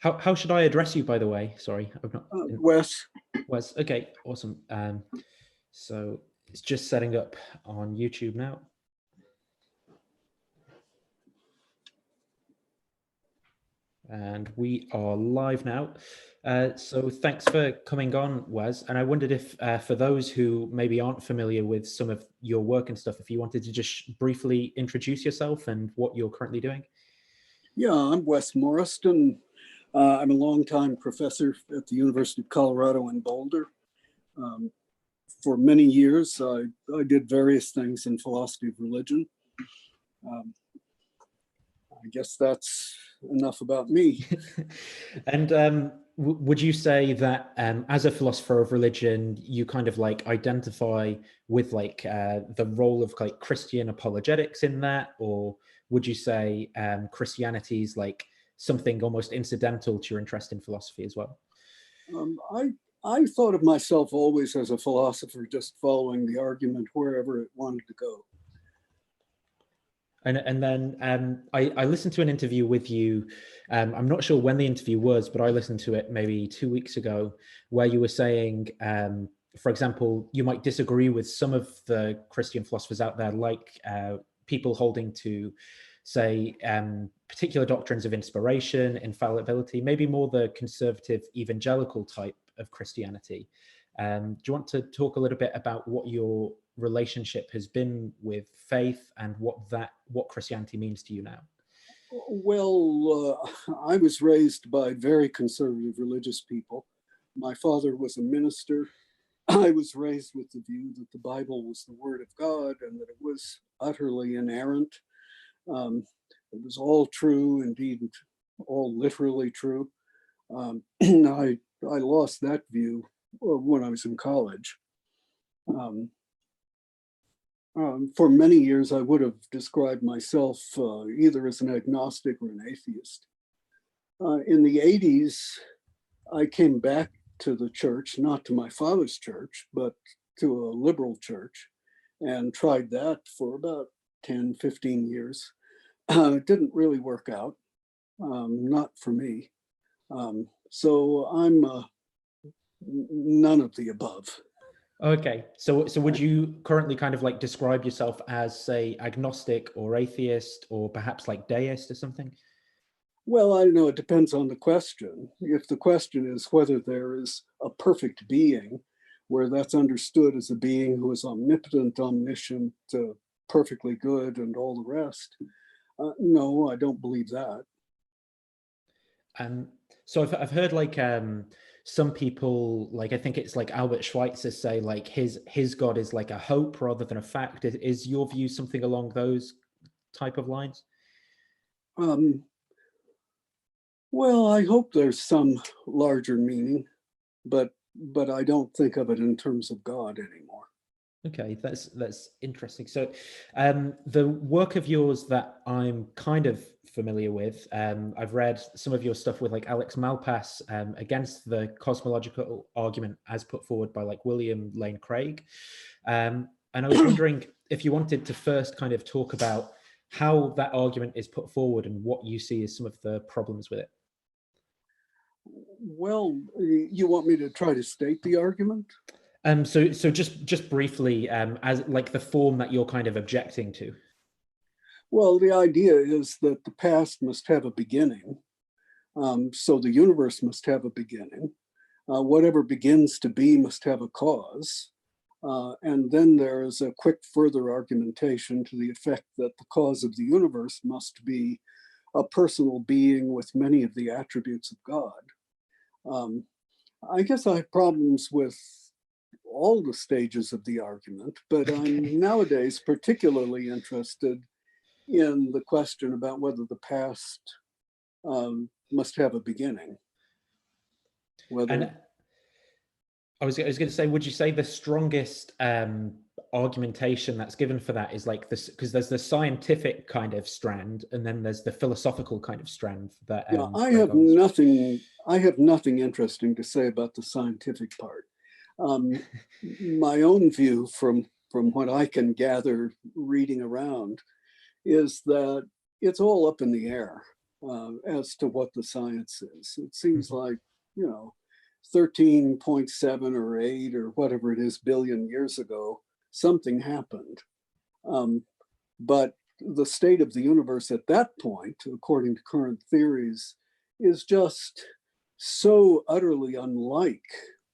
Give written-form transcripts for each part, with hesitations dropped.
How should I address you, by the way? Sorry, I'm not. Wes. Wes. Okay, awesome. So it's just setting up on YouTube now. And we are live now. So thanks for coming on, Wes. And I wondered if, for those who maybe aren't familiar with some of your work and stuff, if you wanted to just briefly introduce yourself and what you're currently doing. Yeah, I'm Wes Morriston. I'm a longtime professor at the University of Colorado in Boulder. For many years, I did various things in philosophy of religion. I guess that's enough about me. And would you say that as a philosopher of religion, you kind of like identify with like the role of like Christian apologetics in that, or would you say Christianity is like something almost incidental to your interest in philosophy as well? I thought of myself always as a philosopher, just following the argument wherever it wanted to go. And then I listened to an interview with you. I'm not sure when the interview was, but I listened to it maybe 2 weeks ago, where you were saying, for example, you might disagree with some of the Christian philosophers out there, like people holding to, say, particular doctrines of inspiration, infallibility, maybe more the conservative evangelical type of Christianity. Do you want to talk a little bit about what your relationship has been with faith and what Christianity means to you now? Well, I was raised by very conservative religious people. My father was a minister. I was raised with the view that the Bible was the Word of God and that it was utterly inerrant. It was all true, indeed, all literally true. I lost that view when I was in college. For many years, I would have described myself either as an agnostic or an atheist. In the 80s, I came back to the church, not to my father's church, but to a liberal church, and tried that for about 10, 15 years. It didn't really work out, not for me. So I'm none of the above. Okay, so would you currently kind of like describe yourself as, say, agnostic or atheist or perhaps like deist or something? Well, I know it depends on the question. If the question is whether there is a perfect being, where that's understood as a being who is omnipotent, omniscient, perfectly good, and all the rest, no, I don't believe that. So I've heard like some people, like I think it's like Albert Schweitzer, say like his God is like a hope rather than a fact. Is your view something along those type of lines? Well, I hope there's some larger meaning, but I don't think of it in terms of God anymore. Okay, that's interesting. So the work of yours that I'm kind of familiar with, I've read some of your stuff with like Alex Malpass against the cosmological argument as put forward by like William Lane Craig. And I was wondering if you wanted to first kind of talk about how that argument is put forward and what you see as some of the problems with it. Well, you want me to try to state the argument? So just briefly, as like the form that you're kind of objecting to. Well, the idea is that the past must have a beginning. So the universe must have a beginning. Whatever begins to be must have a cause. And then there is a quick further argumentation to the effect that the cause of the universe must be a personal being with many of the attributes of God. I guess I have problems with all the stages of the argument, but I'm nowadays particularly interested in the question about whether the past must have a beginning. And I was going to say, would you say the strongest argumentation that's given for that is like this, because there's the scientific kind of strand and then there's the philosophical kind of strand that I have nothing interesting to say about the scientific part. My own view from what I can gather reading around is that it's all up in the air. as to what the science is. It seems like, 13.7 or 8 or whatever it is billion years ago, something happened. But the state of the universe at that point, according to current theories, is just so utterly unlike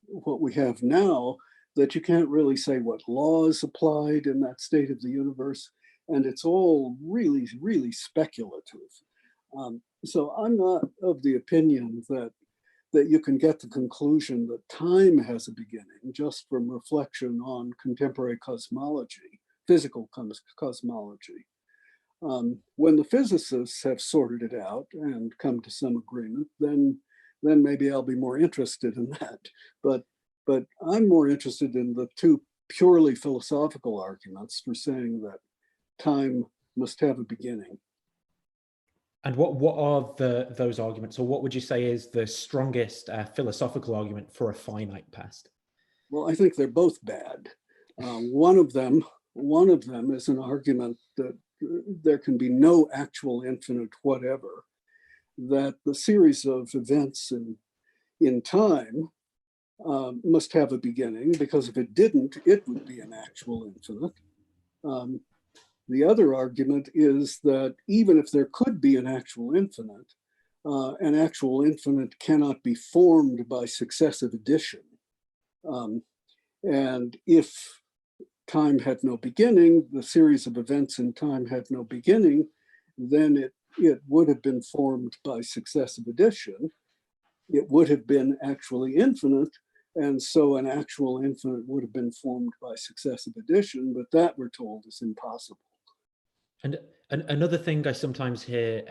what we have now that you can't really say what laws applied in that state of the universe. And it's all really, really speculative. So I'm not of the opinion that you can get the conclusion that time has a beginning just from reflection on contemporary cosmology, physical cosmology. When the physicists have sorted it out and come to some agreement, then maybe I'll be more interested in that. But I'm more interested in the two purely philosophical arguments for saying that time must have a beginning. And what are those arguments, or what would you say is the strongest philosophical argument for a finite past? Well, I think they're both bad. One of them is an argument that there can be no actual infinite whatever, that the series of events in time must have a beginning, because if it didn't, it would be an actual infinite. The other argument is that even if there could be an actual infinite cannot be formed by successive addition. And if time had no beginning, the series of events in time had no beginning, then it would have been formed by successive addition. It would have been actually infinite, and so an actual infinite would have been formed by successive addition, but that, we're told, is impossible. And another thing I sometimes hear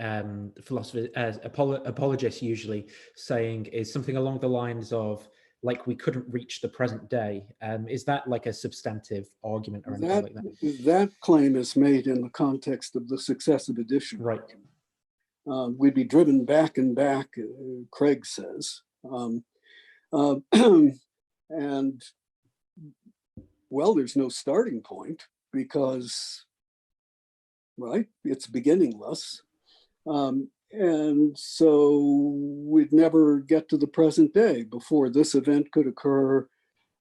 philosophers, apologists usually saying, is something along the lines of, like, we couldn't reach the present day. Is that like a substantive argument or anything like that? That claim is made in the context of the successive addition. Right. Argument. We'd be driven back and back, Craig says. And, well, there's no starting point because, right, it's beginningless. And so we'd never get to the present day. Before this event could occur,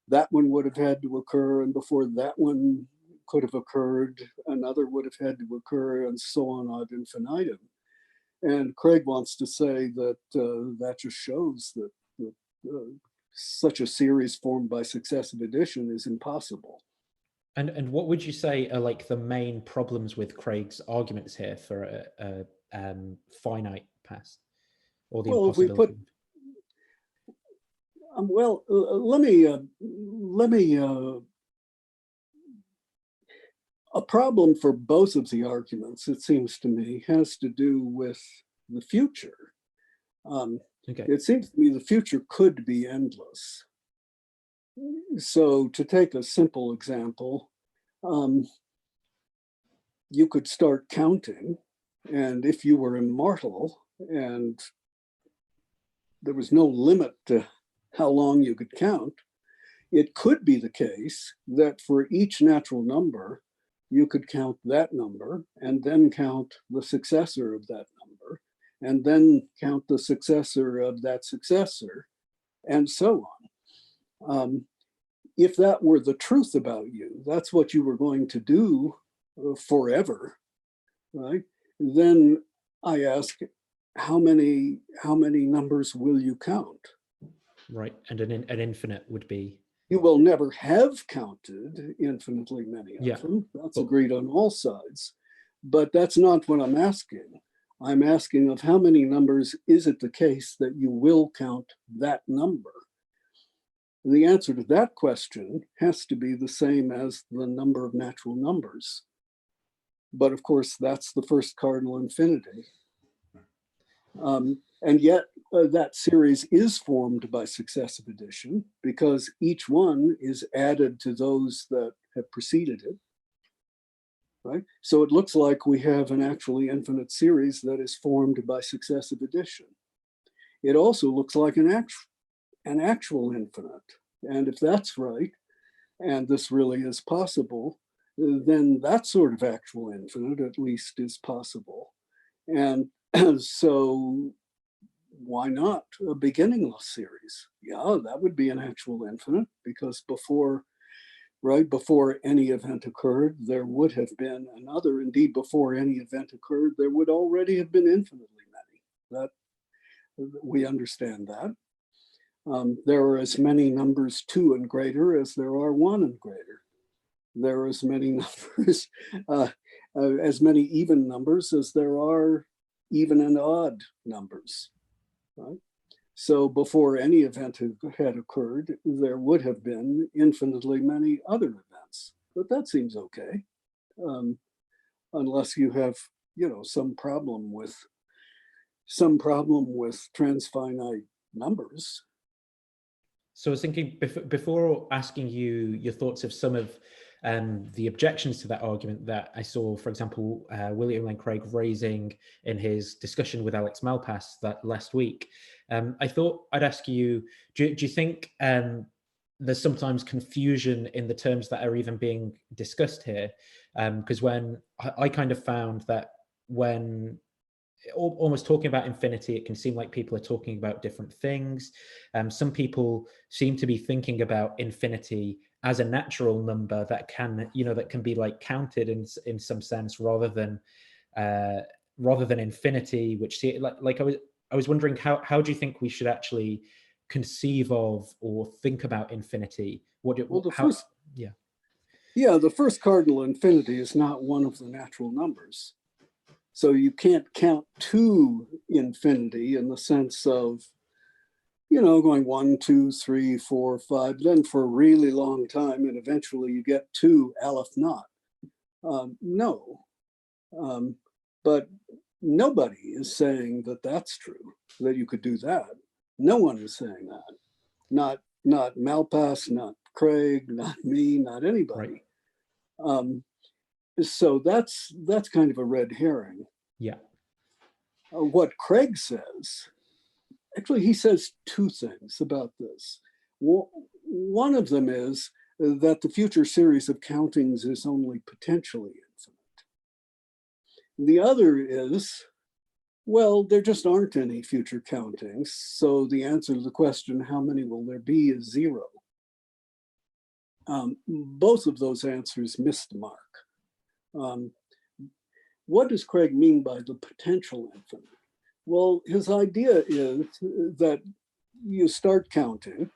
that one would have had to occur, and before that one could have occurred, another would have had to occur, and so on ad infinitum. And Craig wants to say that that just shows that such a series formed by successive addition is impossible. And what would you say are like the main problems with Craig's arguments here for a finite past, or the impossibility? Let me. A problem for both of the arguments, it seems to me, has to do with the future. Okay. It seems to me the future could be endless. So, to take a simple example, you could start counting, and if you were immortal and there was no limit to how long you could count, it could be the case that for each natural number, you could count that number and then count the successor of that number, and then count the successor of that successor, and so on. If that were the truth about you, that's what you were going to do forever, right? Then I ask, how many numbers will you count? Right, and an infinite would be? You will never have counted infinitely many of them. That's agreed on all sides. But that's not what I'm asking. I'm asking of how many numbers is it the case that you will count that number? And the answer to that question has to be the same as the number of natural numbers. But of course, that's the first cardinal infinity. And yet that series is formed by successive addition because each one is added to those that have preceded it, right? So it looks like we have an actually infinite series that is formed by successive addition. It also looks like an actual infinite. And if that's right, and this really is possible, then that sort of actual infinite at least is possible. And So why not a beginningless series? Yeah, that would be an actual infinite, because right before any event occurred, there would have been another. Indeed, before any event occurred, there would already have been infinitely many. That we understand that. There are as many numbers 2 and greater as there are 1 and greater. There are as many numbers, as many even numbers as there are even and odd numbers. Right? So before any event had occurred, there would have been infinitely many other events. But that seems okay, unless you have, some problem with transfinite numbers. So I was thinking before asking you your thoughts of some of the objections to that argument that I saw, for example, William Lane Craig raising in his discussion with Alex Malpass that last week. I thought I'd ask you, do you think there's sometimes confusion in the terms that are even being discussed here? Because when I kind of found that when almost talking about infinity, it can seem like people are talking about different things. Some people seem to be thinking about infinity as a natural number that can, that can be like counted in some sense, rather than infinity, which I was wondering how do you think we should actually conceive of or think about infinity? The first cardinal infinity is not one of the natural numbers. So you can't count to infinity in the sense of, going 1, 2, 3, 4, 5, then for a really long time, and eventually you get to Aleph Naught. No. But nobody is saying that that's true, that you could do that. No one is saying that. Not Malpass, not Craig, not me, not anybody. Right. So that's kind of a red herring. Yeah. What Craig says, actually, he says 2 things about this. One of them is that the future series of countings is only potentially infinite. The other is, well, there just aren't any future countings. So the answer to the question, how many will there be, is 0. Both of those answers missed the mark. What does Craig mean by the potential infinite? Well, his idea is that you start counting,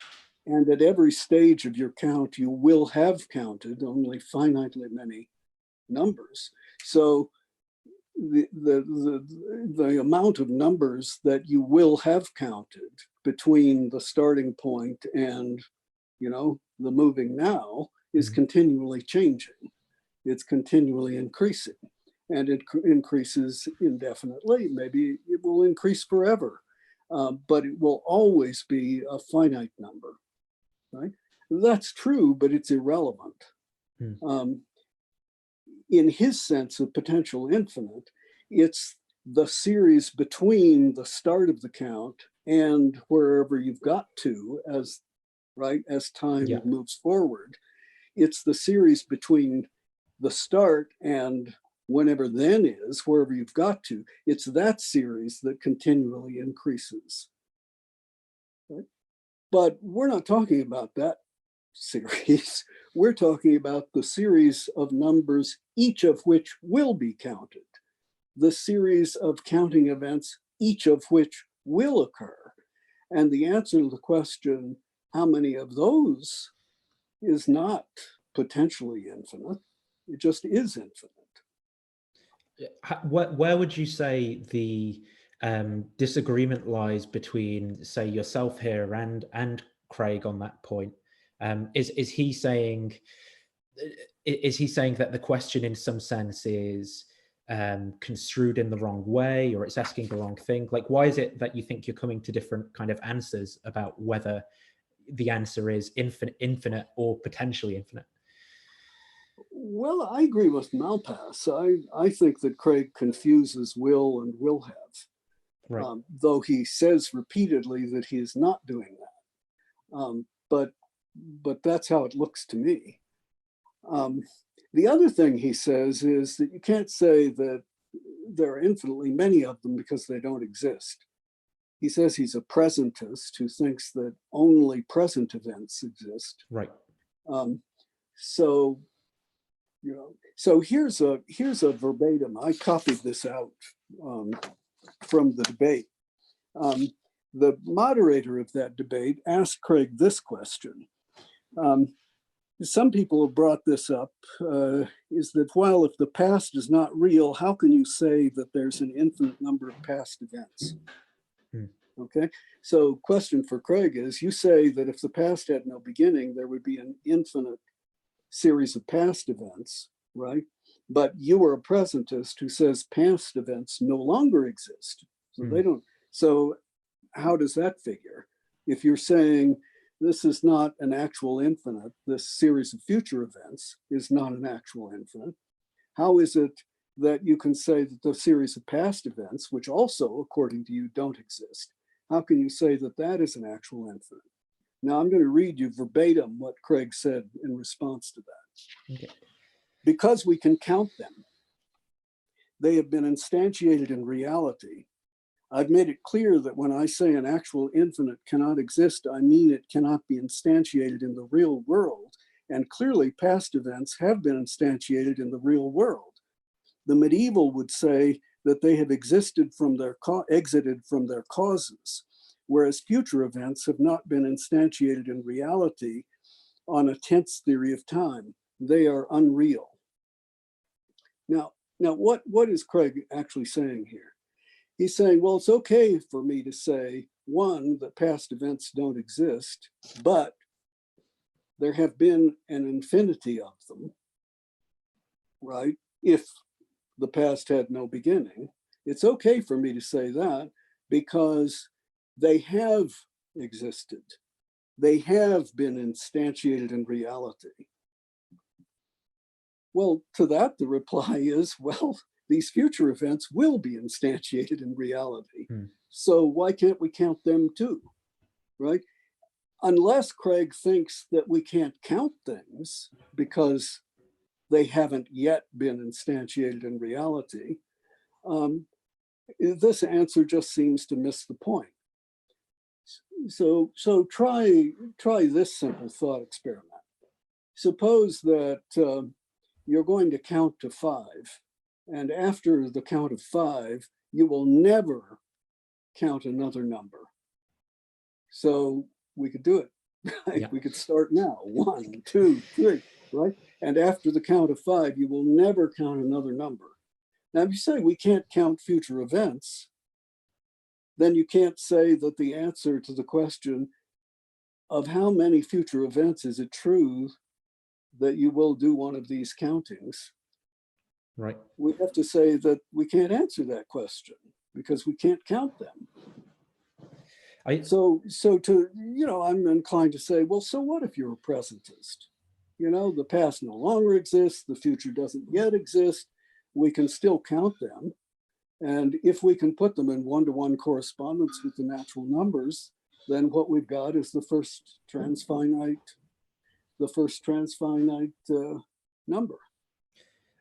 and at every stage of your count, you will have counted only finitely many numbers. So the amount of numbers that you will have counted between the starting point and, the moving now is continually changing. It's continually increasing. And it increases indefinitely. Maybe it will increase forever, but it will always be a finite number, right? That's true, but it's irrelevant. In his sense of potential infinite, it's the series between the start of the count and wherever you've got to as time moves forward. It's the series between the start and whenever then is, wherever you've got to. It's that series that continually increases. Right? But we're not talking about that series. We're talking about the series of numbers, each of which will be counted. The series of counting events, each of which will occur. And the answer to the question, how many of those, is not potentially infinite. It just is infinite. Where would you say the disagreement lies between, say, yourself here and Craig on that point? Is he saying that the question in some sense is construed in the wrong way, or it's asking the wrong thing? Like, why is it that you think you're coming to different kind of answers about whether the answer is infinite or potentially infinite? Well, I agree with Malpass. I think that Craig confuses will and will have, right. Though he says repeatedly that he is not doing that. But that's how it looks to me. The other thing he says is that you can't say that there are infinitely many of them because they don't exist. He says he's a presentist who thinks that only present events exist. Right. So, so here's a verbatim. I copied this out from the debate. The moderator of that debate asked Craig this question. Some people have brought this up, is that while if the past is not real, how can you say that there's an infinite number of past events? Okay, so question for Craig is, you say that if the past had no beginning, there would be an infinite series of past events, right? But you are a presentist who says past events no longer exist. So they don't, so how does that figure? If you're saying this is not an actual infinite, this series of future events is not an actual infinite, how is it that you can say that the series of past events, which also, according to you, don't exist, how can you say that that is an actual infinite? Now I'm going to read you verbatim what Craig said in response to that. Okay. Because we can count them, they have been instantiated in reality. I've made it clear that when I say an actual infinite cannot exist, I mean it cannot be instantiated in the real world. And clearly past events have been instantiated in the real world. The medieval would say that they have exited from their causes, whereas future events have not been instantiated in reality on a tense theory of time. They are unreal. Now what is Craig actually saying here? He's saying, well, it's okay for me to say, one, that past events don't exist, but there have been an infinity of them, right? If the past had no beginning, it's okay for me to say that because they have existed. They have been instantiated in reality. Well, to that, the reply is, well, these future events will be instantiated in reality. So why can't we count them too, right? Unless Craig thinks that we can't count things because they haven't yet been instantiated in reality, this answer just seems to miss the point. So try this simple thought experiment. Suppose that you're going to count to 5, and after the count of 5, you will never count another number. So we could do it. Right? Yeah. We could start now. 1, 2, 3, right? And after the count of 5, you will never count another number. Now, if you say we can't count future events, then you can't say that the answer to the question of how many future events is it true that you will do one of these countings. Right. We have to say that we can't answer that question because we can't count them. So to, I'm inclined to say, well, so what if you're a presentist? The past no longer exists, the future doesn't yet exist, we can still count them. And if we can put them in one-to-one correspondence with the natural numbers, then what we've got is the first transfinite number.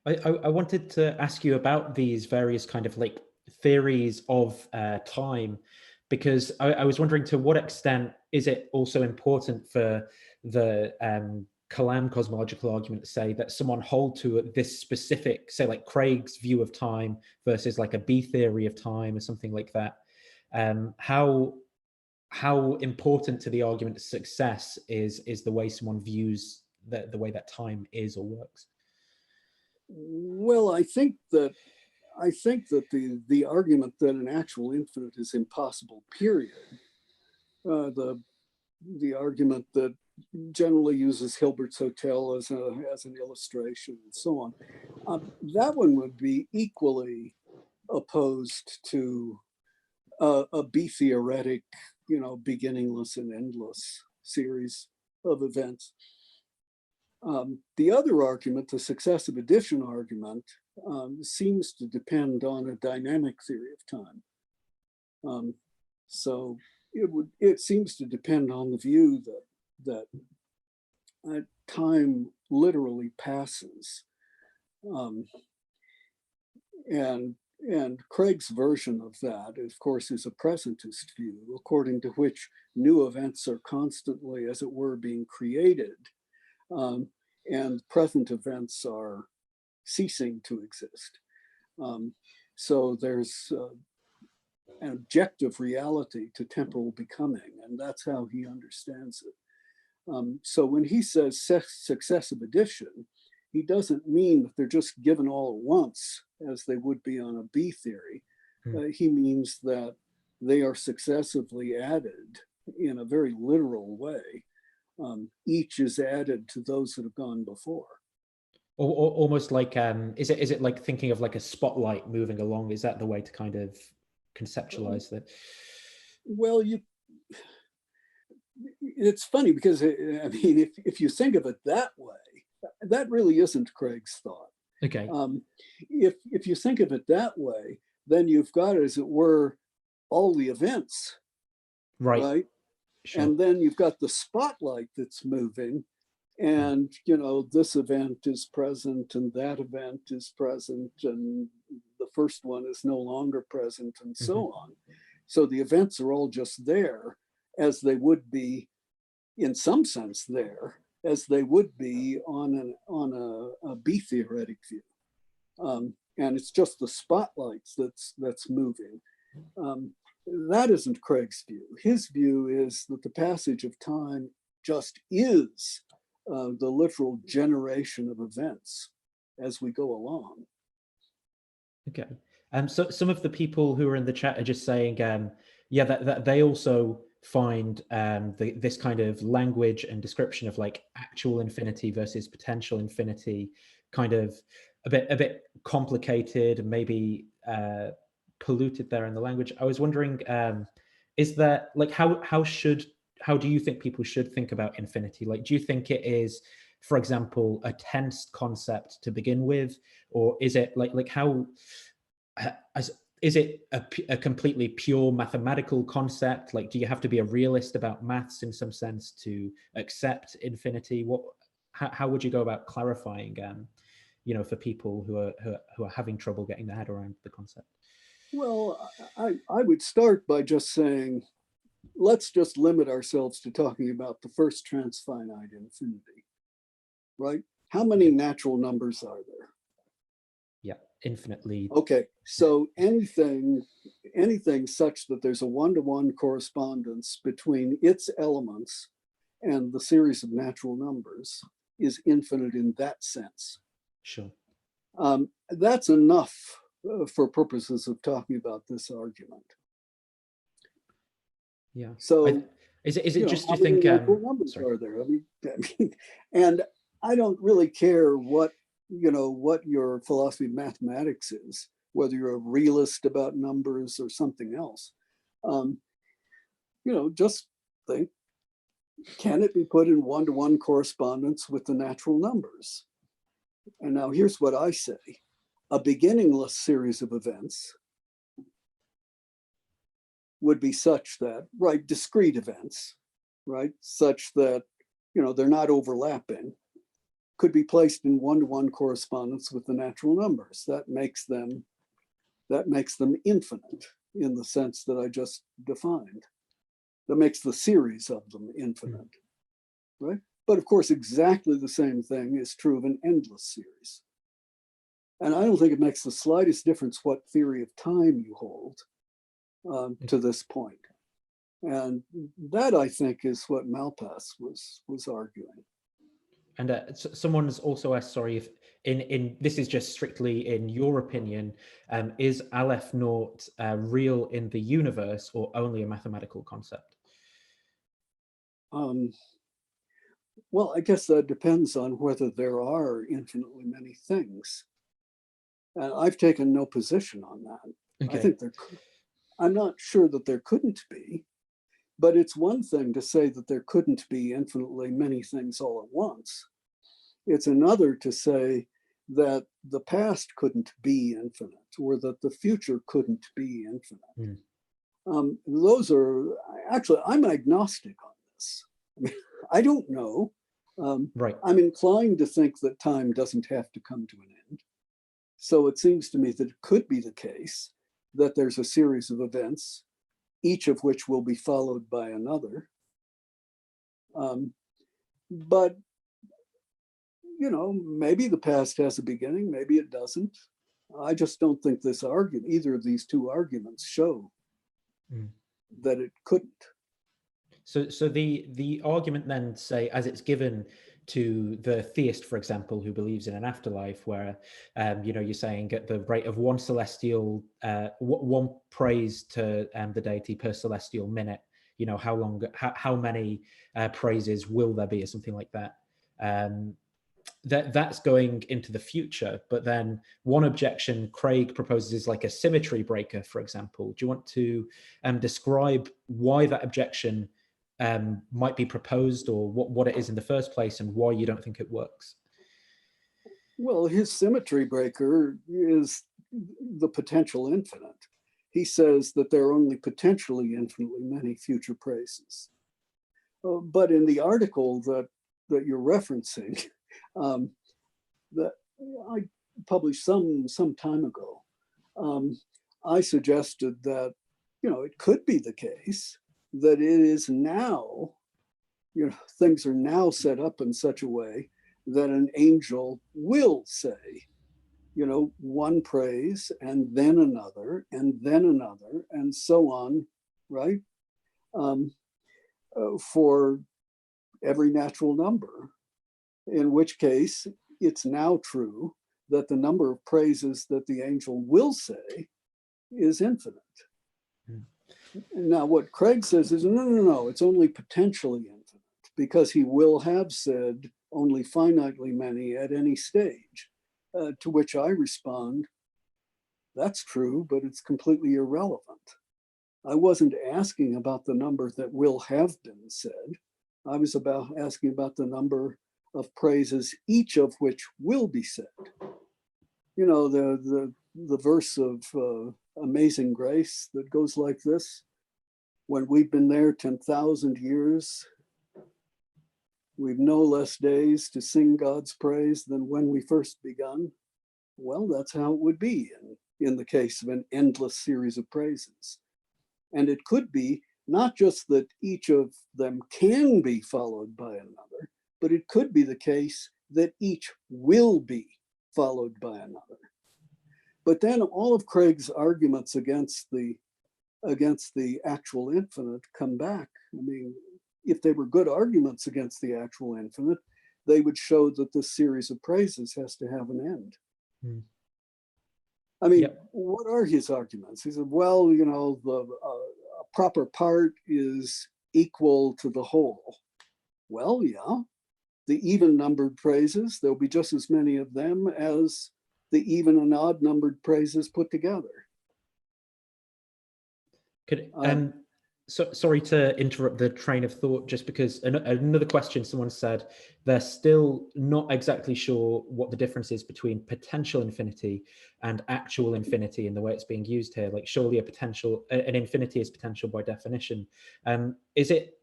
I wanted to ask you about these various kind of like theories of time, because I was wondering to what extent is it also important for the Kalam cosmological argument to say that someone hold to this specific, say like Craig's view of time versus like a B theory of time or something like that. How important to the argument of success is the way someone views the way that time is or works? Well, I think that the argument that an actual infinite is impossible, period, the argument that generally uses Hilbert's hotel as an illustration and so on, that one would be equally opposed to a B-theoretic, beginningless and endless series of events. The other argument, the successive addition argument, seems to depend on a dynamic theory of time. So it seems to depend on the view that time literally passes. And And Craig's version of that, of course, is a presentist view, according to which new events are constantly, as it were, being created, and present events are ceasing to exist. So there's an objective reality to temporal becoming, and that's how he understands it. So when he says successive addition, he doesn't mean that they're just given all at once, as they would be on a B theory. He means that they are successively added in a very literal way. Each is added to those that have gone before. Or almost like, is it like thinking of like a spotlight moving along? Is that the way to kind of conceptualize that? Well, it's funny because, I mean, if you think of it that way, that really isn't Craig's thought. Okay. If you think of it that way, then you've got, as it were, all the events, right? Sure. And then you've got the spotlight that's moving, and this event is present, and that event is present, and the first one is no longer present, and so on. So the events are all just there, as they would be, in some sense, there as they would be on a B theoretic view, and it's just the spotlights that's moving. That isn't Craig's view. His view is that the passage of time just is the literal generation of events as we go along. Okay. So some of the people who are in the chat are just saying, yeah, that they also find this kind of language and description of like actual infinity versus potential infinity kind of a bit complicated and maybe polluted there in the language. I was wondering, is there like how do you think people should think about infinity? Like, do you think it is, for example, a tensed concept to begin with, or is it like how is it a completely pure mathematical concept? Like, do you have to be a realist about maths in some sense to accept infinity? How would you go about clarifying, for people who are having trouble getting their head around the concept? Well, I would start by just saying, let's just limit ourselves to talking about the first transfinite infinity, right? How many natural numbers are there? Yeah, infinitely. Okay, so anything such that there's a one-to-one correspondence between its elements and the series of natural numbers is infinite in that sense. Sure. That's enough for purposes of talking about this argument. Yeah. So is it just, do you how many think natural numbers are there? I mean, and I don't really care what your philosophy of mathematics is, whether you're a realist about numbers or something else. Just think, can it be put in one-to-one correspondence with the natural numbers? And now here's what I say. A beginningless series of events would be such that, right, discrete events, right, such that, they're not overlapping, could be placed in one-to-one correspondence with the natural numbers. That makes them infinite in the sense that I just defined. That makes the series of them infinite, right? But of course, exactly the same thing is true of an endless series. And I don't think it makes the slightest difference what theory of time you hold to this point. And that, I think, is what Malpass was arguing. And someone's also asked, sorry, if in this is just strictly in your opinion, is Aleph naught real in the universe or only a mathematical concept? Well, I guess that depends on whether there are infinitely many things. And I've taken no position on that. Okay. I think I'm not sure that there couldn't be, but it's one thing to say that there couldn't be infinitely many things all at once. It's another to say that the past couldn't be infinite, or that the future couldn't be infinite. Those are, actually, I'm agnostic on this. I mean, I don't know. Right. I'm inclined to think that time doesn't have to come to an end. So it seems to me that it could be the case that there's a series of events, each of which will be followed by another. But, maybe the past has a beginning, maybe it doesn't. I just don't think this argument, either of these two arguments, show that it couldn't. So the argument then, say, as it's given to the theist, for example, who believes in an afterlife, where you're saying at the rate of one celestial, one praise to the deity per celestial minute, how many praises will there be, or something like that. That's going into the future. But then one objection Craig proposes is like a symmetry breaker, for example. Do you want to describe why that objection might be proposed, or what it is in the first place, and why you don't think it works? Well, his symmetry breaker is the potential infinite. He says that there are only potentially infinitely many future praises. But in the article that you're referencing, that I published some time ago, I suggested that it could be the case that it is now, things are now set up in such a way that an angel will say, one praise and then another and so on, right? For every natural number, in which case it's now true that the number of praises that the angel will say is infinite. Now, what Craig says is, no, it's only potentially infinite, because he will have said only finitely many at any stage, to which I respond, that's true, but it's completely irrelevant. I wasn't asking about the number that will have been said. I was asking about the number of praises, each of which will be said. The verse of Amazing Grace that goes like this: when we've been there 10,000 years, we've no less days to sing God's praise than when we first begun. Well, that's how it would be in the case of an endless series of praises. And it could be not just that each of them can be followed by another, but it could be the case that each will be followed by another. But then all of Craig's arguments against the actual infinite come back. I mean, if they were good arguments against the actual infinite, they would show that this series of praises has to have an end. I mean, What are his arguments? He said, well, the proper part is equal to the whole. Well, yeah, the even numbered praises, there'll be just as many of them as the even and odd numbered praises put together. Sorry to interrupt the train of thought, just because another question someone said, they're still not exactly sure what the difference is between potential infinity and actual infinity in the way it's being used here. Like, surely an infinity is potential by definition. Is it,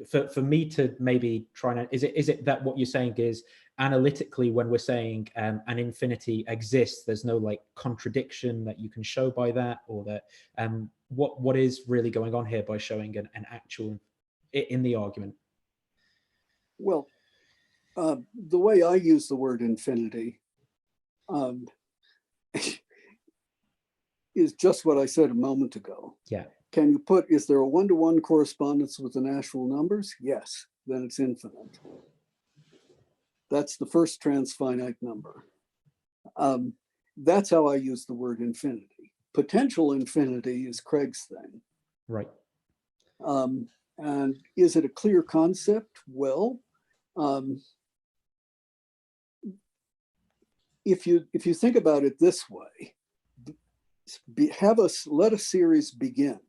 for me to maybe try and, is it that what you're saying is, analytically, when we're saying an infinity exists, there's no like contradiction that you can show by that, or that what is really going on here by showing an actual in the argument? Well, the way I use the word infinity is just what I said a moment ago. Yeah. Can you is there a one-to-one correspondence with the natural numbers? Yes, then it's infinite. That's the first transfinite number. That's how I use the word infinity. Potential infinity is Craig's thing. Right. And is it a clear concept? Well, if you think about it this way, let a series begin,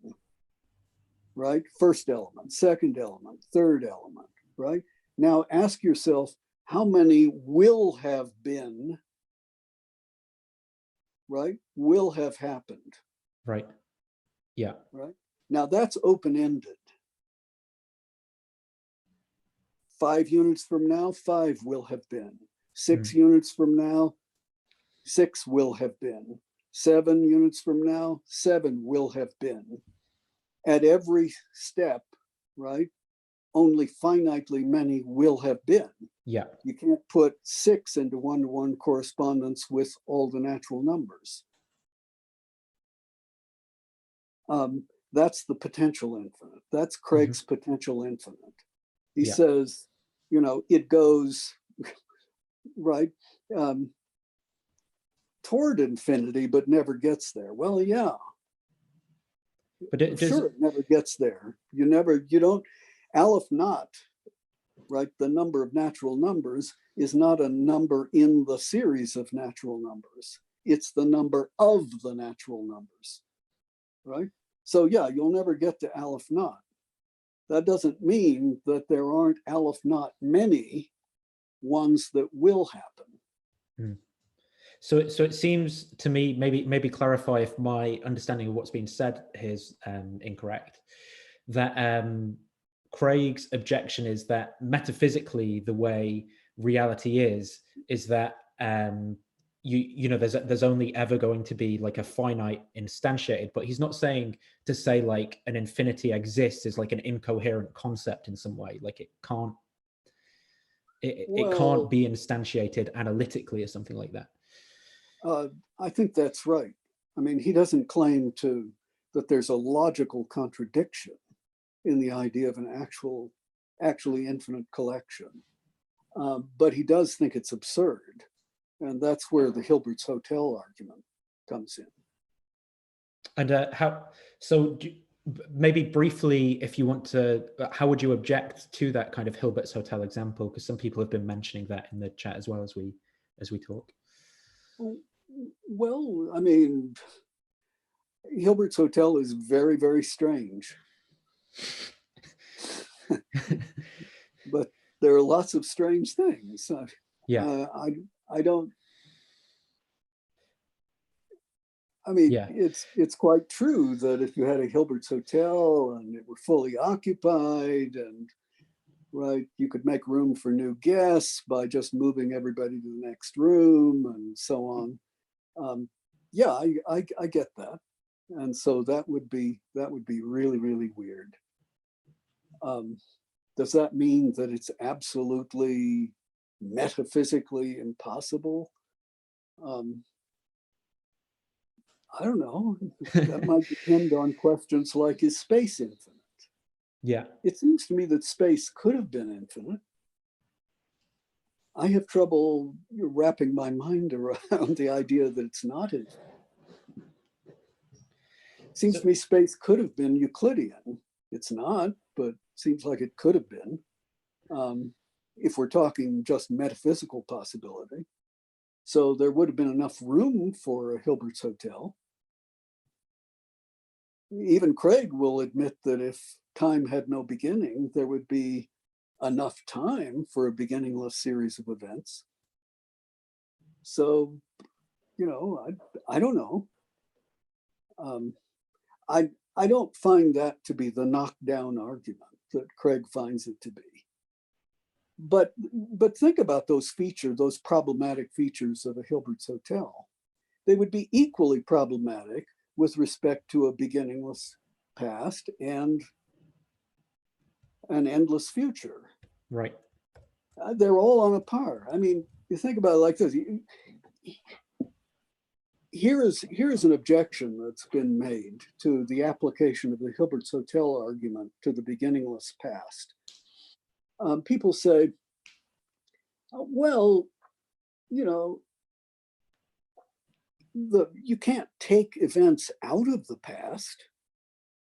right? First element, second element, third element, right? Now ask yourself, how many will have been, right? Will have happened. Right. Yeah. Right. Now that's open-ended. 5 units from now, 5 will have been. 6 units from now, 6 will have been. 7 units from now, 7 will have been. At every step, right, only finitely many will have been. Yeah. You can't put 6 into one-to-one correspondence with all the natural numbers. That's the potential infinite. That's Craig's potential infinite. He says, you know, it goes right toward infinity, but never gets there. Well, yeah. But it sure, it never gets there. You don't, Aleph naught, right? The number of natural numbers is not a number in the series of natural numbers. It's the number of the natural numbers, right? So yeah, you'll never get to Aleph naught. That doesn't mean that there aren't Aleph naught many ones that will happen. So it seems to me, maybe clarify if my understanding of what's being said here is incorrect, that Craig's objection is that metaphysically the way reality is that you know there's only ever going to be like a finite instantiated, but he's not saying to say like an infinity exists is like an incoherent concept in some way, like it can't be instantiated analytically or something like that. I think that's right. I mean, he doesn't claim that there's a logical contradiction in the idea of an actually infinite collection. But he does think it's absurd. And that's where the Hilbert's hotel argument comes in. And maybe briefly, if you want to, how would you object to that kind of Hilbert's hotel example? Because some people have been mentioning that in the chat as well as we talk. Well, I mean, Hilbert's hotel is very, very strange. But there are lots of strange things. I don't. I mean, it's quite true that if you had a Hilbert's hotel and it were fully occupied and right, you could make room for new guests by just moving everybody to the next room and so on. Yeah, I get that, and so that would be really, really weird. Does that mean that it's absolutely metaphysically impossible? I don't know. That might depend on questions like, is space infinite? Yeah. It seems to me that space could have been infinite. I have trouble wrapping my mind around the idea that it's not infinite. It seems to me space could have been Euclidean. It's not, but seems like it could have been. If we're talking just metaphysical possibility. So there would have been enough room for a Hilbert's hotel. Even Craig will admit that if time had no beginning, there would be enough time for a beginningless series of events. So, you know, I don't know. I don't find that to be the knockdown argument that Craig finds it to be. But think about those features, those problematic features of a Hilbert's hotel. They would be equally problematic with respect to a beginningless past and an endless future. Right. They're all on a par. I mean, you think about it like this. Here is an objection that's been made to the application of the Hilbert's hotel argument to the beginningless past. People say, well, you know, you can't take events out of the past.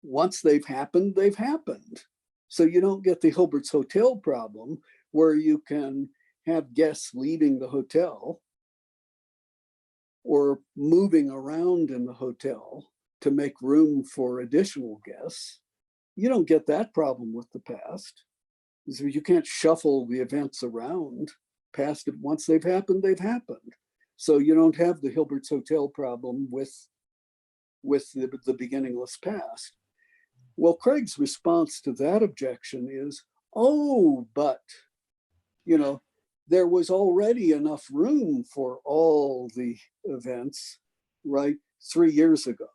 Once they've happened, they've happened. So you don't get the Hilbert's hotel problem where you can have guests leaving the hotel or moving around in the hotel to make room for additional guests. You don't get that problem with the past. So you can't shuffle the events around past it. Once they've happened, they've happened. So you don't have the Hilbert's hotel problem with the beginningless past. Well, Craig's response to that objection is, oh, but, you know, there was already enough room for all the events, right, 3 years ago.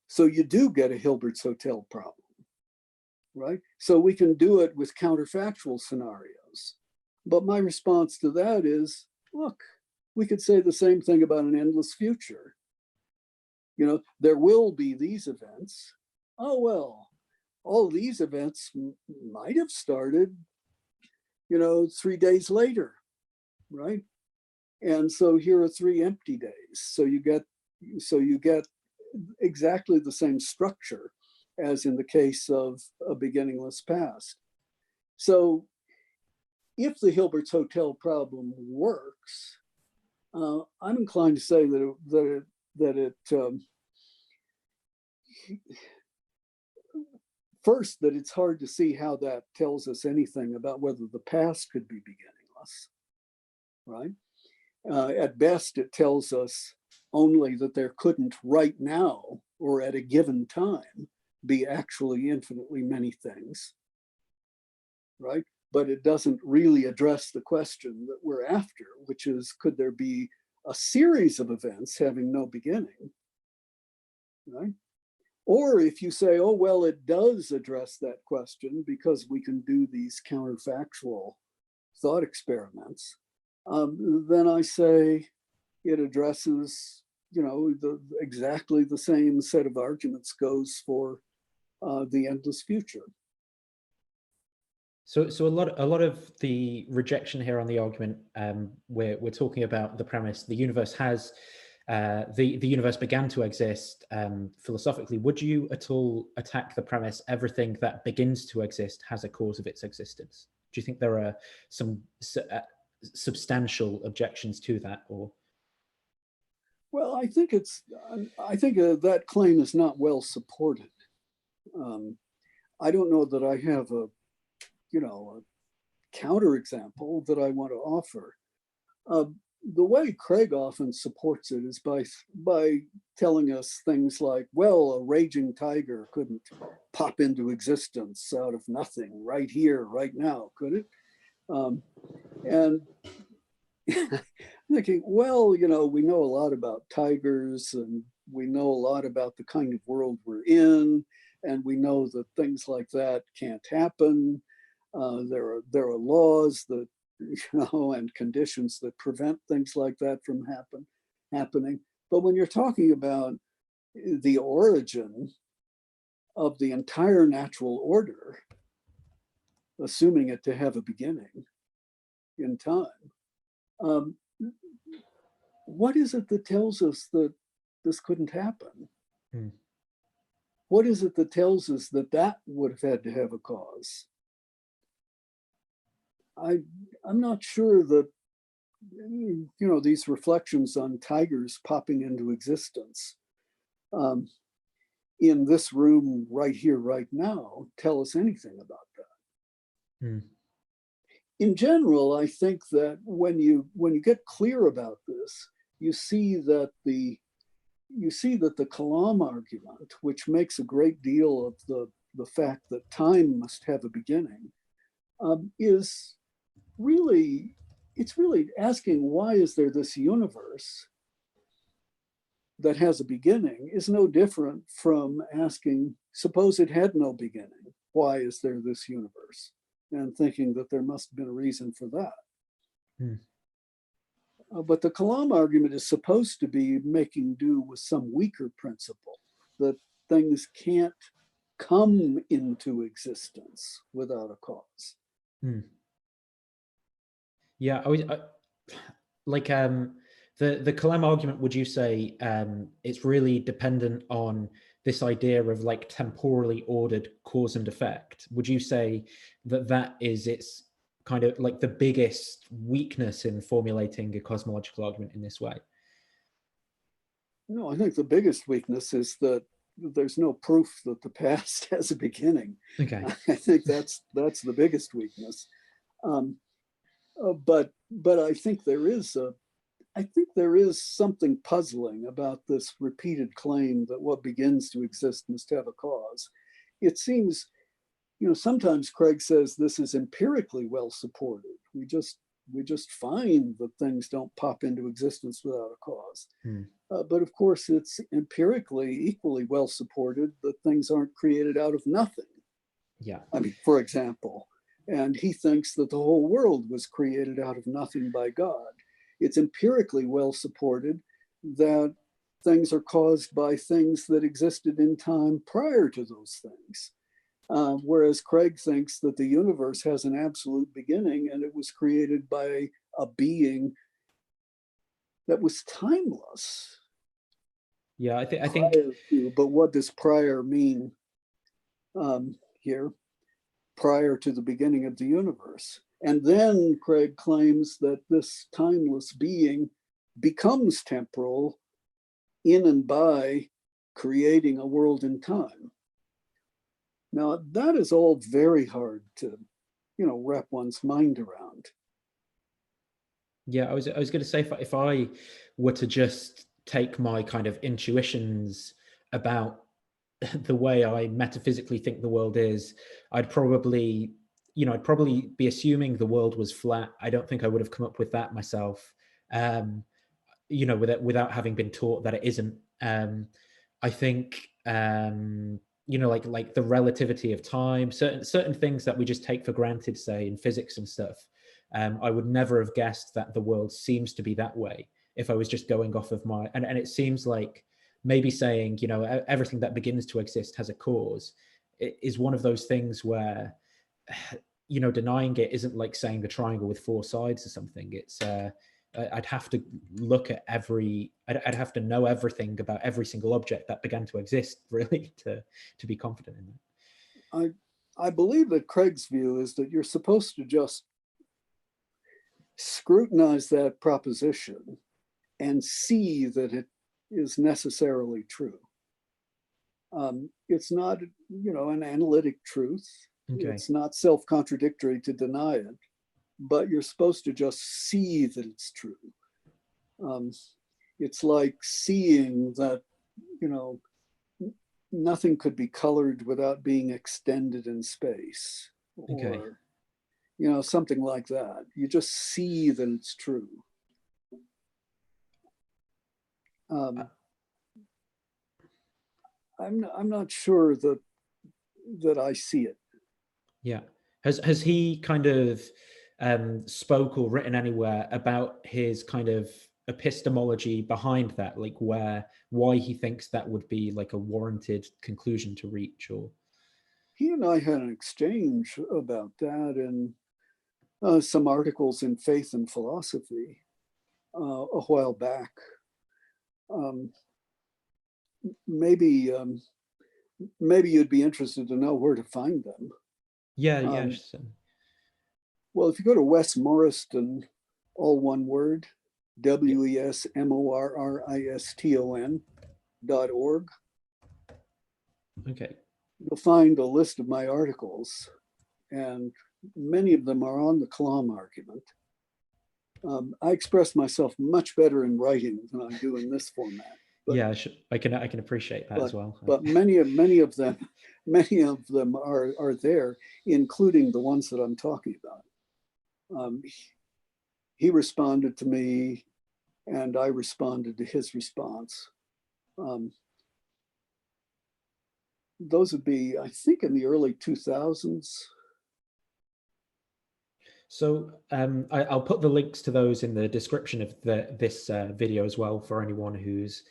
So you do get a Hilbert's hotel problem, right? So we can do it with counterfactual scenarios. But my response to that is, look, we could say the same thing about an endless future. You know, there will be these events. Oh, well, all these events might have started, 3 days later, right? And so here are 3 empty days. So you get exactly the same structure as in the case of a beginningless past. So if the Hilbert's hotel problem works, I'm inclined to say that it first, that it's hard to see how that tells us anything about whether the past could be beginningless, right? At best, it tells us only that there couldn't right now or at a given time be actually infinitely many things, right? But it doesn't really address the question that we're after, which is, could there be a series of events having no beginning, right? Or if you say, oh, well, it does address that question because we can do these counterfactual thought experiments, then I say it addresses, exactly the same set of arguments goes for the endless future. So a lot of the rejection here on the argument, we're talking about the premise the universe has the universe began to exist philosophically. Would you at all attack the premise everything that begins to exist has a cause of its existence? Do you think there are some substantial objections to that, or? Well, I think that claim is not well supported. I don't know that I have a counterexample that I want to offer. The way Craig often supports it is by telling us things like, well, a raging tiger couldn't pop into existence out of nothing right here, right now, could it? And thinking, well, we know a lot about tigers and we know a lot about the kind of world we're in, and we know that things like that can't happen. There are laws that, and conditions that prevent things like that from happening. But when you're talking about the origin of the entire natural order, assuming it to have a beginning in time, what is it that tells us that this couldn't happen? What is it that tells us that would have had to have a cause? I'm not sure that, these reflections on tigers popping into existence in this room right here, right now, tell us anything about that. In general, I think that when you get clear about this, you see that the Kalam argument, which makes a great deal of the fact that time must have a beginning, is really asking, why is there this universe that has a beginning, is no different from asking, suppose it had no beginning, why is there this universe? And thinking that there must have been a reason for that. But the Kalam argument is supposed to be making do with some weaker principle, that things can't come into existence without a cause. Yeah, the Kalam argument, would you say it's really dependent on this idea of like temporally ordered cause and effect? Would you say that is its kind of like the biggest weakness in formulating a cosmological argument in this way? No, I think the biggest weakness is that there's no proof that the past has a beginning. Okay. I think that's the biggest weakness. But I think there is something puzzling about this repeated claim that what begins to exist must have a cause. It seems, sometimes Craig says this is empirically well supported. We just find that things don't pop into existence without a cause. Hmm. But of course, it's empirically equally well supported that things aren't created out of nothing. Yeah. I mean, for example, and he thinks that the whole world was created out of nothing by God. It's empirically well supported that things are caused by things that existed in time prior to those things. Whereas Craig thinks that the universe has an absolute beginning and it was created by a being that was timeless. Yeah, I think But what does prior mean here? Prior to the beginning of the universe. And then Craig claims that this timeless being becomes temporal in and by creating a world in time. Now, that is all very hard to, wrap one's mind around. yeah, I was going to say, if I were to just take my kind of intuitions about the way I metaphysically think the world is, I'd probably be assuming the world was flat. I don't think I would have come up with that myself, without having been taught that it isn't. I think, like the relativity of time, certain things that we just take for granted, say in physics and stuff. I would never have guessed that the world seems to be that way if I was just going off of and it seems like maybe saying, everything that begins to exist has a cause. It is one of those things where, denying it isn't like saying the triangle with four sides or something. It's, I'd have to look at I'd have to know everything about every single object that began to exist, really, to be confident in that. I believe that Craig's view is that you're supposed to just scrutinize that proposition and see that it is necessarily true. It's not, an analytic truth. Okay. It's not self-contradictory to deny it, but you're supposed to just see that it's true. It's like seeing that, nothing could be colored without being extended in space, Okay. or, something like that. You just see that it's true. I'm not sure that I see it. Yeah. Has he kind of spoke or written anywhere about his kind of epistemology behind that, like why he thinks that would be like a warranted conclusion to reach? Or He and I had an exchange about that in some articles in Faith and Philosophy a while back. Maybe you'd be interested to know where to find them. Yeah, yeah. Well, if you go to Wes Morriston, all one word, WESMORRISTON.org. Okay. You'll find a list of my articles, and many of them are on the Kalam argument. I express myself much better in writing than I do in this format. But, yeah, I can appreciate that as well. But many of them are there, including the ones that I'm talking about. He responded to me, and I responded to his response. Those would be, I think, in the early 2000s. So I'll put the links to those in the description of this video as well for anyone who's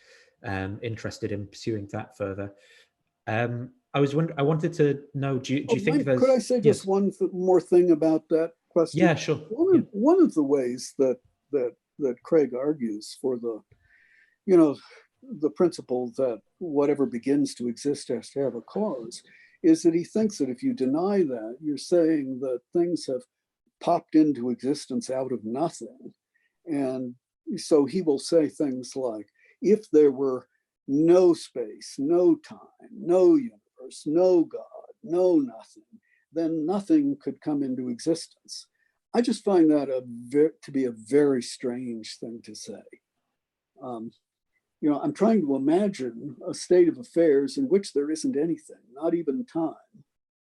interested in pursuing that further. I wanted to know, do you think there's... Could I say just one more thing about that question? Yeah, sure. One of the ways that Craig argues for the principle that whatever begins to exist has to have a cause is that he thinks that if you deny that, you're saying that things have popped into existence out of nothing. And so he will say things like, if there were no space, no time, no universe, no God, no nothing, then nothing could come into existence. I just find that to be a very strange thing to say. I'm trying to imagine a state of affairs in which there isn't anything, not even time.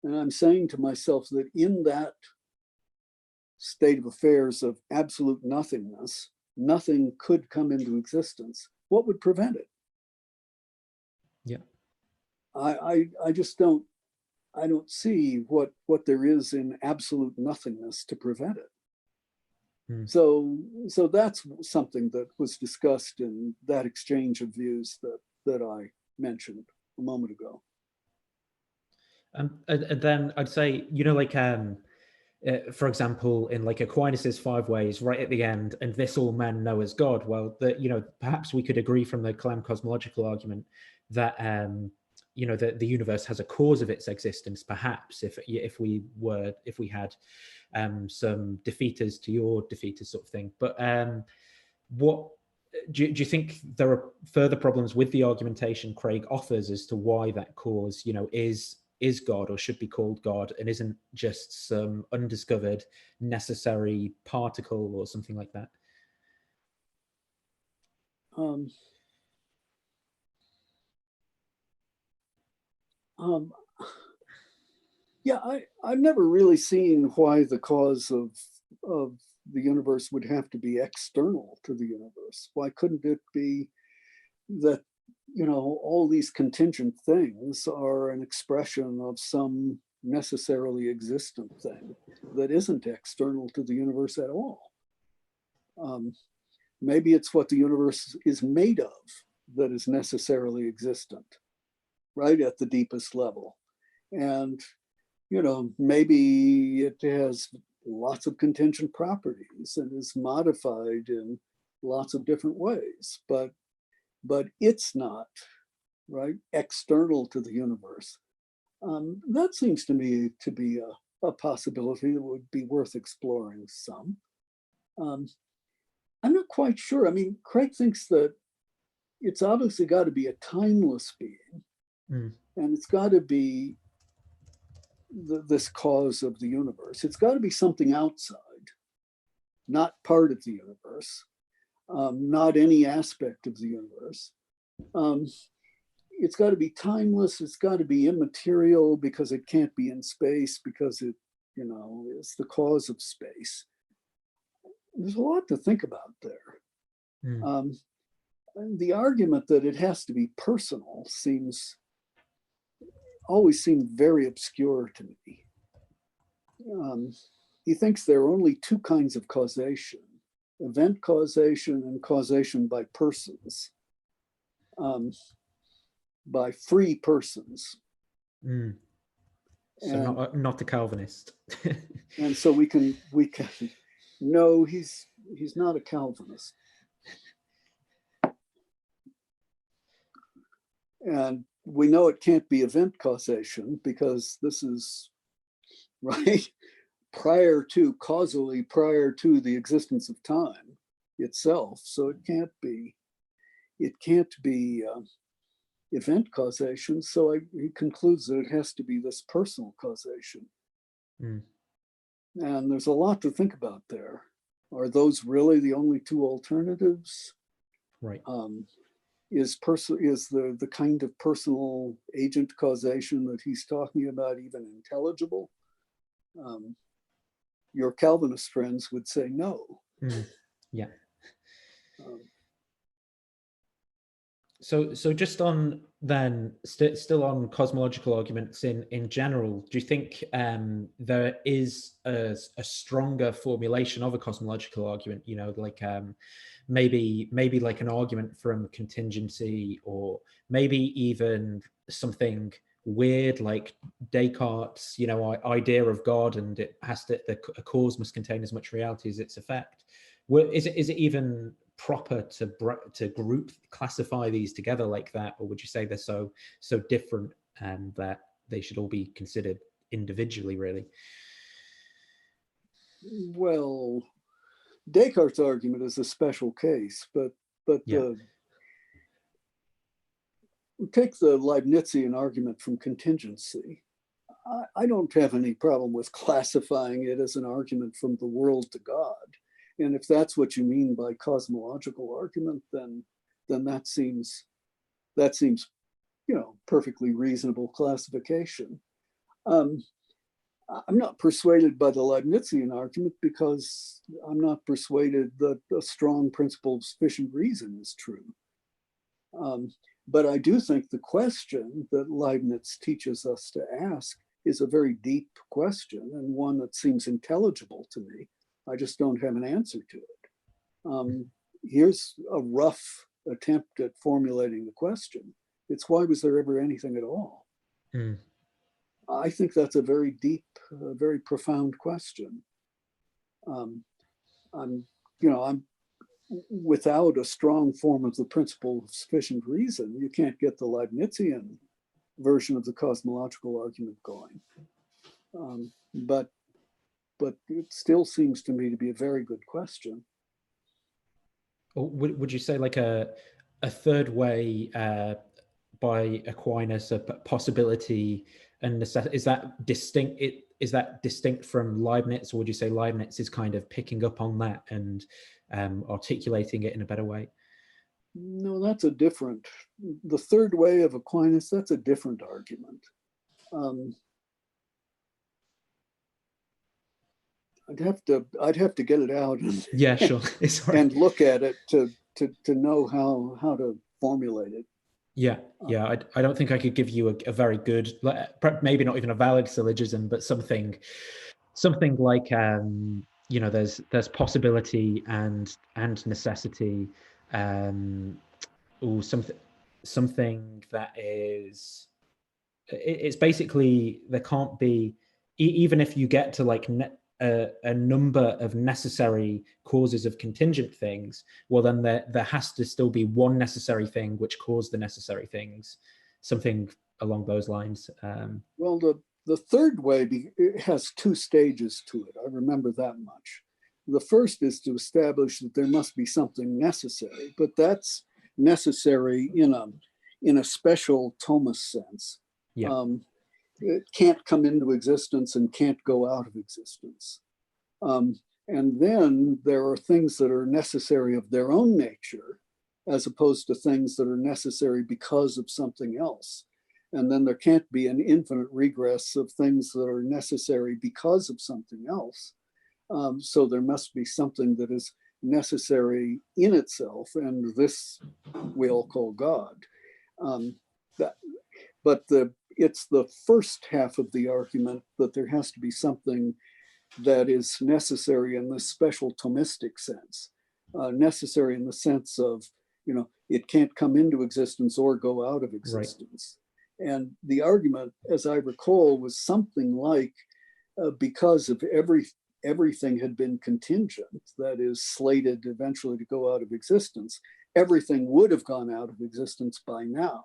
And I'm saying to myself that in that state of affairs of absolute nothingness, nothing could come into existence, what would prevent it? Yeah. I just don't see what there is in absolute nothingness to prevent it. So that's something that was discussed in that exchange of views that I mentioned a moment ago. And then I'd say, like, for example, in like Aquinas's 5 ways, right at the end, and this all men know as God. Well, perhaps we could agree from the Kalam cosmological argument that that the universe has a cause of its existence. Perhaps if we had some defeaters to your defeaters sort of thing. But what do you think there are further problems with the argumentation Craig offers as to why that cause, is God or should be called God and isn't just some undiscovered necessary particle or something like that? Yeah, I've never really seen why the cause of the universe would have to be external to the universe. Why couldn't it be that, all these contingent things are an expression of some necessarily existent thing that isn't external to the universe at all? Maybe it's what the universe is made of that is necessarily existent, right at the deepest level. And, maybe it has lots of contingent properties and is modified in lots of different ways, but it's not, right, external to the universe. That seems to me to be a possibility that would be worth exploring some. I'm not quite sure. I mean, Craig thinks that it's obviously got to be a timeless being, and it's got to be this cause of the universe. It's got to be something outside, not part of the universe, not any aspect of the universe. It's got to be timeless. It's got to be immaterial because it can't be in space because it, is the cause of space. There's a lot to think about there. The argument that it has to be personal always seemed very obscure to me. He thinks there are only 2 kinds of causation: event causation and causation by persons, by free persons. So not a Calvinist. And so we can no, he's not a Calvinist. And we know it can't be event causation because this is, right, causally prior to the existence of time itself. So it can't be event causation. So he concludes that it has to be this personal causation. And there's a lot to think about there. Are those really the only 2 alternatives? Right. Is the kind of personal agent causation that he's talking about even intelligible? Your Calvinist friends would say no. Yeah. So just on then, still on cosmological arguments in general, do you think there is a stronger formulation of a cosmological argument? Like maybe like an argument from contingency, or maybe even something weird like Descartes' idea of God, and it has to, a cause must contain as much reality as its effect. Is it even proper to classify these together like that, or would you say they're so different that they should all be considered individually, really? Well, Descartes' argument is a special case, but yeah. Take the Leibnizian argument from contingency. I don't have any problem with classifying it as an argument from the world to God. And if that's what you mean by cosmological argument, then that seems perfectly reasonable classification. I'm not persuaded by the Leibnizian argument because I'm not persuaded that a strong principle of sufficient reason is true. But I do think the question that Leibniz teaches us to ask is a very deep question and one that seems intelligible to me. I just don't have an answer to it. Here's a rough attempt at formulating the question. It's why was there ever anything at all? Mm. I think that's a very deep, very profound question. I'm without a strong form of the principle of sufficient reason, you can't get the Leibnizian version of the cosmological argument going. But it still seems to me to be a very good question. Would you say like a third way by Aquinas, a possibility and necessity, is that distinct? Is that distinct from Leibniz, or would you say Leibniz is kind of picking up on that and articulating it in a better way? No, that's a different. The third way of Aquinas, that's a different argument. I'd have to get it out. And, yeah, sure. And look at it to know how to formulate it. Yeah, yeah. I don't think I could give you a very good, maybe not even a valid syllogism, but something like there's possibility and necessity, or something that is. It's basically there can't be, even if you get to like a number of necessary causes of contingent things, well then there has to still be one necessary thing which caused the necessary things, something along those lines. Well, the third way it has two stages to it. I remember that much. The first is to establish that there must be something necessary, but that's necessary in a special Thomas sense. Yeah. It can't come into existence and can't go out of existence. And then there are things that are necessary of their own nature, as opposed to things that are necessary because of something else. And then there can't be an infinite regress of things that are necessary because of something else. So there must be something that is necessary in itself, and this we all call God. It's the first half of the argument that there has to be something that is necessary in this special Thomistic sense, necessary in the sense of, it can't come into existence or go out of existence. Right. And the argument, as I recall, was something like, because of everything had been contingent, that is slated eventually to go out of existence, everything would have gone out of existence by now,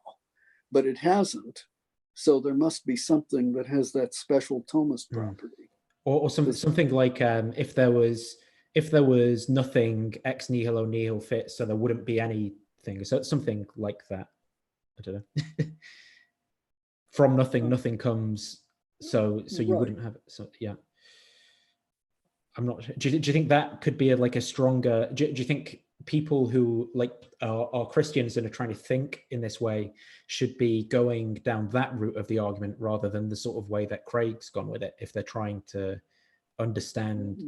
but it hasn't. So there must be something that has that special Thomist property. Or something like if there was nothing, ex nihilo nihil fit, so there wouldn't be anything. So it's something like that. I don't know. From nothing comes. So you right. Wouldn't have it. So yeah. I'm not sure. Do you think that could be a stronger? Do you think people who are Christians and are trying to think in this way should be going down that route of the argument rather than the sort of way that Craig's gone with it, if they're trying to understand?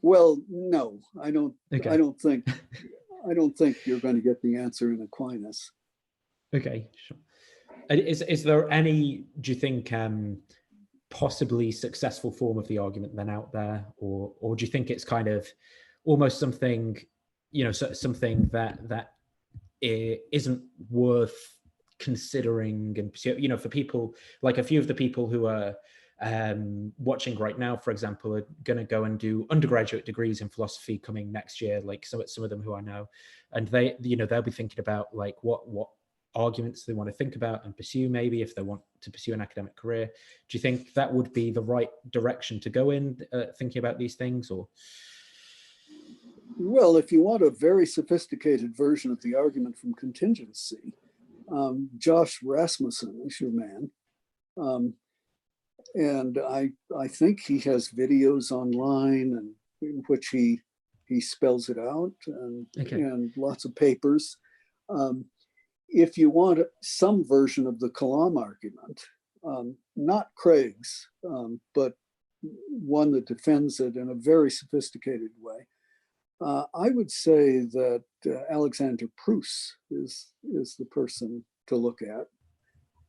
Well, no, I don't. Okay. I don't think you're going to get the answer in Aquinas. Okay, sure. Is there any, do you think, possibly successful form of the argument then out there, or do you think it's kind of almost something, something that it isn't worth considering and for people like a few of the people who are watching right now, for example, are going to go and do undergraduate degrees in philosophy coming next year, like some of them who I know, and they they'll be thinking about like what arguments they want to think about and pursue, maybe if they want to pursue an academic career. Do you think that would be the right direction to go in, thinking about these things? Or well, if you want a very sophisticated version of the argument from Contingency, Josh Rasmussen is your man. And I think he has videos online and in which he he spells it out, Okay. and lots of papers. If you want some version of the Kalam argument, not Craig's, but one that defends it in a very sophisticated way, I would say that Alexander Proust is the person to look at.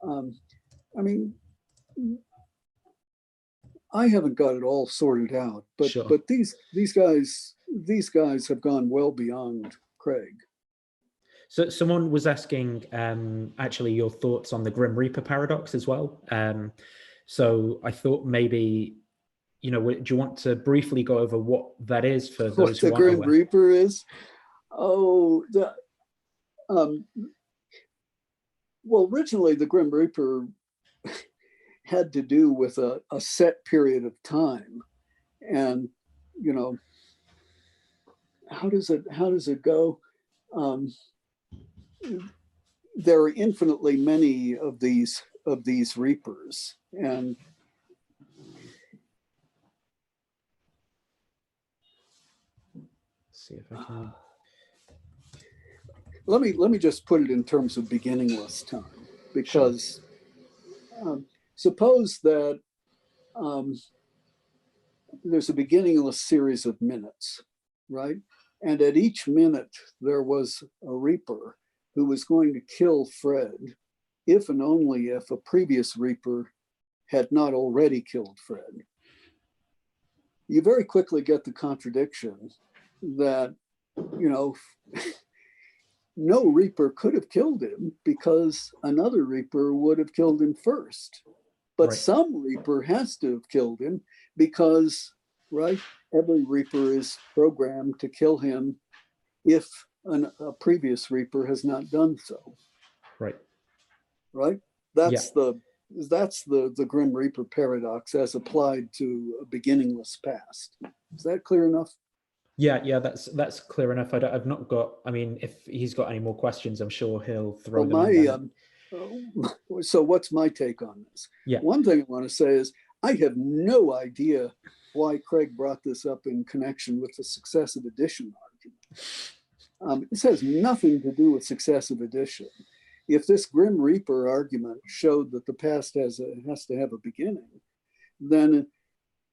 I mean, I haven't got it all sorted out, but Sure. but these guys have gone well beyond Craig. So someone was asking actually your thoughts on the Grim Reaper paradox as well. So I thought maybe, do you want to briefly go over what that is for those What who the aren't Grim aware? Reaper is? Oh, well, originally the Grim Reaper had to do with a set period of time, and how does it go? There are infinitely many of these reapers, and see if I can. Let me just put it in terms of beginningless time, because suppose that there's a beginningless series of minutes, right? And at each minute there was a reaper who was going to kill Fred if and only if a previous reaper had not already killed Fred. You very quickly get the contradiction that, no reaper could have killed him because another reaper would have killed him first. But Right. some reaper has to have killed him because, right, every reaper is programmed to kill him if a previous reaper has not done so. Right. Right? That's the Grim Reaper paradox as applied to a beginningless past. Is that clear enough? Yeah, that's clear enough. I've not got. I mean, if he's got any more questions, I'm sure he'll throw them in. So what's my take on this? Yeah. One thing I want to say is I have no idea why Craig brought this up in connection with the successive addition argument. This has nothing to do with successive addition. If this Grim Reaper argument showed that the past has to have a beginning, then,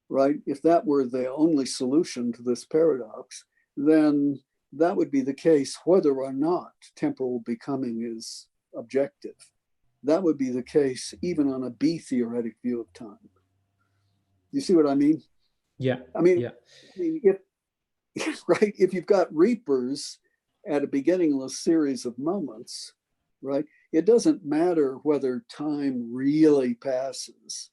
right, if that were the only solution to this paradox, then that would be the case whether or not temporal becoming is objective. That would be the case even on a B-theoretic view of time. You see what I mean? Yeah. I mean, yeah. If you've got reapers at a beginningless series of moments, right, it doesn't matter whether time really passes,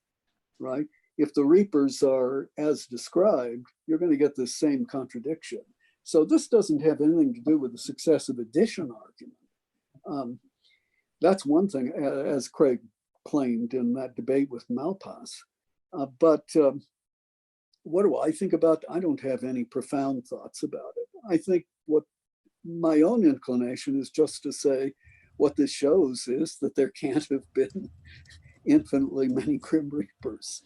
right? If the reapers are as described, you're going to get this same contradiction. So this doesn't have anything to do with the successive addition argument. That's one thing, as Craig claimed in that debate with Malpass. But what do I think about? I don't have any profound thoughts about it. I think what my own inclination is just to say what this shows is that there can't have been infinitely many Grim Reapers.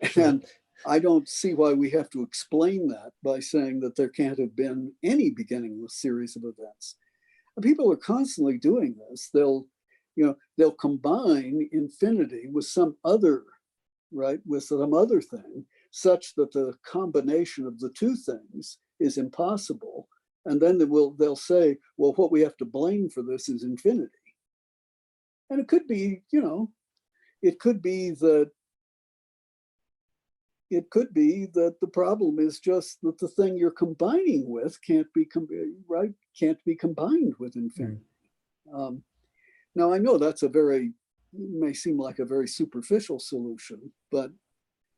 Sure. And I don't see why we have to explain that by saying that there can't have been any beginningless series of events. And people are constantly doing this. They'll combine infinity with some other, right, with some other thing, such that the combination of the two things is impossible. And then they'll say, well, what we have to blame for this is infinity. And it could be, it could be that the problem is just that the thing you're combining with can't be combined with infinity. Now I know that's may seem like a very superficial solution, but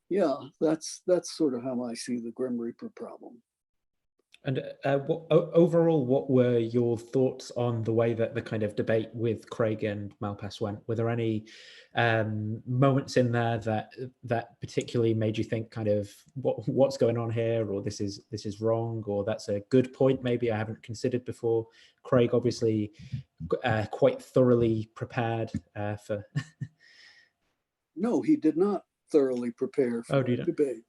yeah, that's sort of how I see the Grim Reaper problem. And overall, what were your thoughts on the way that the kind of debate with Craig and Malpass went? Were there any moments in there that particularly made you think kind of what's going on here, or this is wrong, or that's a good point maybe I haven't considered before? Craig obviously quite thoroughly prepared for. No, he did not thoroughly prepare for the debate.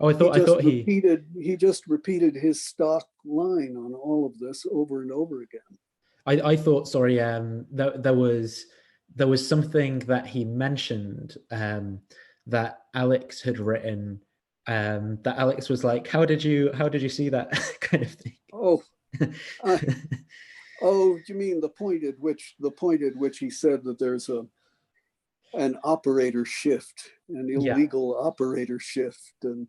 Oh, I thought he just repeated his stock line on all of this over and over again. I thought, sorry, there was something that he mentioned that Alex had written. That Alex was like, how did you see that kind of thing? Oh, oh, you mean the point at which he said that there's an operator shift, an illegal operator shift, and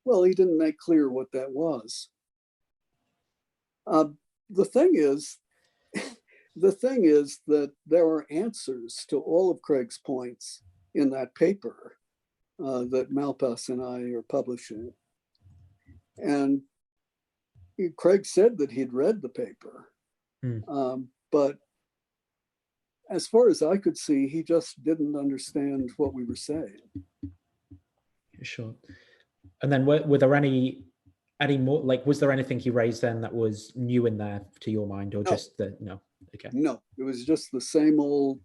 well, he didn't make clear what that was. The thing is that there are answers to all of Craig's points in that paper that Malpass and I are publishing. And Craig said that he'd read the paper, but as far as I could see, he just didn't understand what we were saying. Sure. And then were there any more, like, was there anything he raised then that was new in there to your mind, or just that? No. Okay. No, it was just the same old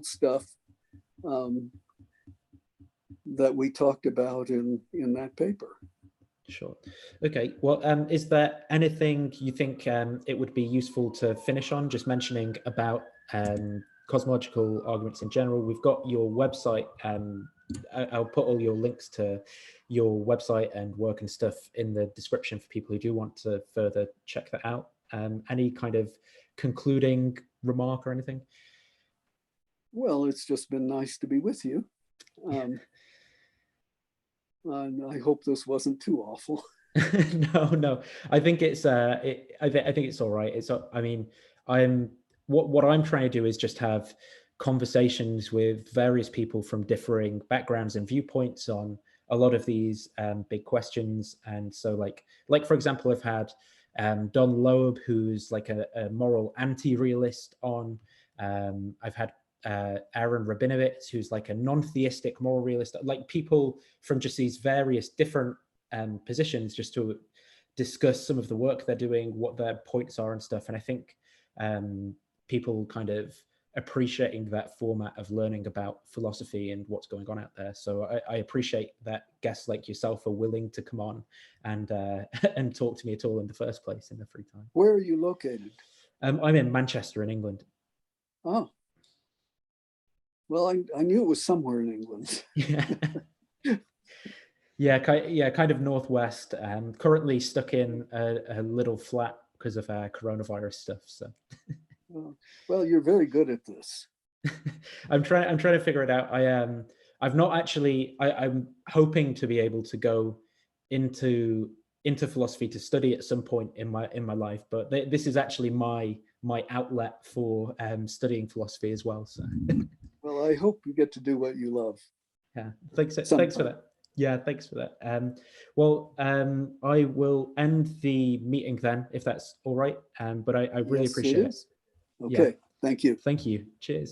stuff that we talked about in that paper. Sure. Okay. Well, is there anything you think it would be useful to finish on, just mentioning about cosmological arguments in general? We've got your website. I'll put all your links to your website and work and stuff in the description for people who do want to further check that out. Any kind of concluding remark or anything? Well, it's just been nice to be with you. And I hope this wasn't too awful. No. I think it's I think it's all right. I mean, what I'm trying to do is just have conversations with various people from differing backgrounds and viewpoints on a lot of these big questions. And so, like for example, I've had Don Loeb, who's like a moral anti-realist on. I've had Aaron Rabinowitz, who's like a non-theistic moral realist, like people from just these various different positions, just to discuss some of the work they're doing, what their points are and stuff. And I think people kind of appreciating that format of learning about philosophy and what's going on out there. So I appreciate that guests like yourself are willing to come on and and talk to me at all in the first place in the free time. Where are you located? I'm in Manchester in England. Oh. Well, I knew it was somewhere in England. Yeah, kind of northwest. Currently stuck in a little flat because of coronavirus stuff. So, well, you're very good at this. I'm trying to figure it out. I've not actually. I'm hoping to be able to go into philosophy to study at some point in my life, but this is actually my outlet for studying philosophy as well. So. Well, I hope you get to do what you love. Yeah, thanks for that. Yeah, thanks for that. Well, I will end the meeting then, if that's all right. But I really appreciate it. Okay, yeah. Thank you. Thank you. Cheers.